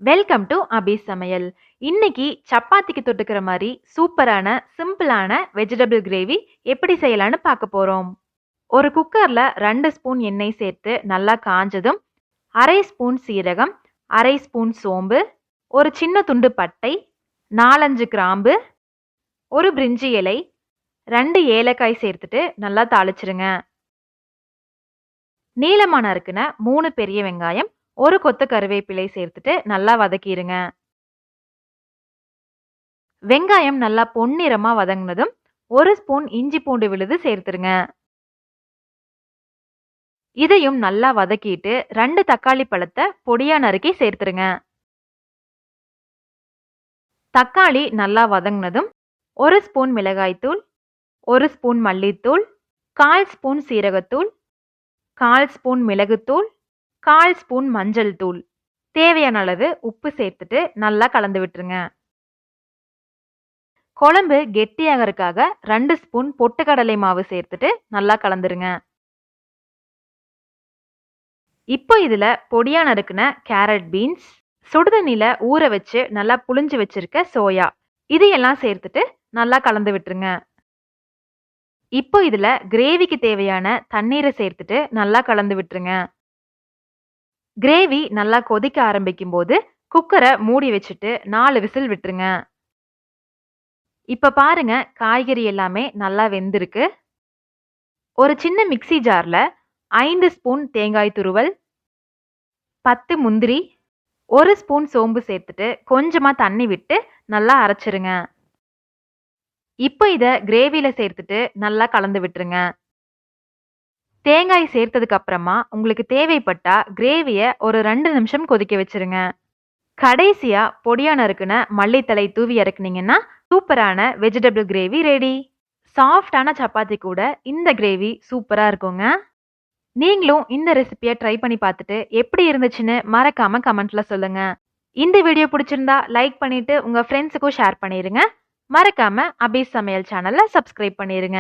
Welcome to அபி சமையல். இன்னைக்கு சப்பாத்திக்கு தொட்டுக்கிற மாதிரி சூப்பரான சிம்பிளான வெஜிடபிள் கிரேவி எப்படி செய்யலான்னு பார்க்க போறோம். ஒரு குக்கர்ல 2 ஸ்பூன் எண்ணெய் சேர்த்து நல்லா காஞ்சதும் 1/2 ஸ்பூன் சீரகம், 1/2 ஸ்பூன் சோம்பு, ஒரு சின்ன துண்டு பட்டை, 4-5 கிராம்பு, ஒரு பிரிஞ்சி இலை, 2 ஏலக்காய் சேர்த்துட்டு நல்லா தாளிச்சிருங்க. நீளமா நறுக்குன 3 பெரிய வெங்காயம், ஒரு கொத்து கருவேப்பிலை சேர்த்துட்டு நல்லா வதக்கிடுங்க. வெங்காயம் நல்லா பொன்னிறமா வதங்கினதும் 1 ஸ்பூன் இஞ்சி பூண்டு விழுது சேர்த்துருங்க. இதையும் நல்லா வதக்கிட்டு 2 தக்காளி பழத்தை பொடியா நறுக்கி சேர்த்துருங்க. தக்காளி நல்லா வதங்கினதும் 1 ஸ்பூன் மிளகாய்த்தூள், 1 ஸ்பூன் மல்லித்தூள், 1/4 ஸ்பூன் சீரகத்தூள், 1/4 ஸ்பூன் மிளகுத்தூள், 1/4 ஸ்பூன் மஞ்சள் தூள், தேவையான அளவு உப்பு சேர்த்துட்டு நல்லா கலந்து விட்டுருங்க. குழம்பு கெட்டியாகறதுக்காக 2 ஸ்பூன் பொட்டுக்கடலை மாவு சேர்த்துட்டு நல்லா கலந்துருங்க. இப்போ இதுல பொடியா நறுக்குன கேரட் பீன்ஸ், சுடுதண்ணில ஊற வச்சு நல்லா புளிஞ்சு வச்சிருக்க சோயா, இதையெல்லாம் சேர்த்துட்டு நல்லா கலந்து விட்டுருங்க. இப்போ இதுல கிரேவிக்கு தேவையான தண்ணீரை சேர்த்துட்டு நல்லா கலந்து விட்டுருங்க. கிரேவி நல்லா கொதிக்க ஆரம்பிக்கும் போது குக்கரை மூடி வச்சுட்டு 4 விசில் விட்டுருங்க. இப்ப பாருங்க, காய்கறி எல்லாமே நல்லா வெந்திருக்கு. ஒரு சின்ன மிக்ஸி ஜார்ல 5 ஸ்பூன் தேங்காய் துருவல், 10 முந்திரி, 1 ஸ்பூன் சோம்பு சேர்த்துட்டு கொஞ்சமா தண்ணி விட்டு நல்லா அரைச்சிருங்க. இப்போ இத கிரேவில சேர்த்துட்டு நல்லா கலந்து விட்டுருங்க. தேங்காய் சேர்த்ததுக்கு அப்புறமா உங்களுக்கு தேவைப்பட்டா கிரேவிய ஒரு 2 நிமிஷம் கொதிக்க வச்சிருங்க. கடைசியா பொடியா நறுக்குன மல்லித்தழை தூவி இறக்குனீங்கன்னா சூப்பரான வெஜிடபிள் கிரேவி ரெடி. சாஃப்டான சப்பாத்தி கூட இந்த கிரேவி சூப்பரா இருக்குங்க. நீங்களும் இந்த ரெசிபியை ட்ரை பண்ணி பார்த்துட்டு எப்படி இருந்துச்சுன்னு மறக்காம கமெண்ட்ல சொல்லுங்க. இந்த வீடியோ பிடிச்சிருந்தா லைக் பண்ணிட்டு உங்க ஃப்ரெண்ட்ஸுக்கும் ஷேர் பண்ணிருங்க. மறக்காம அபி சமையல் சேனலை சப்ஸ்கிரைப் பண்ணிருங்க.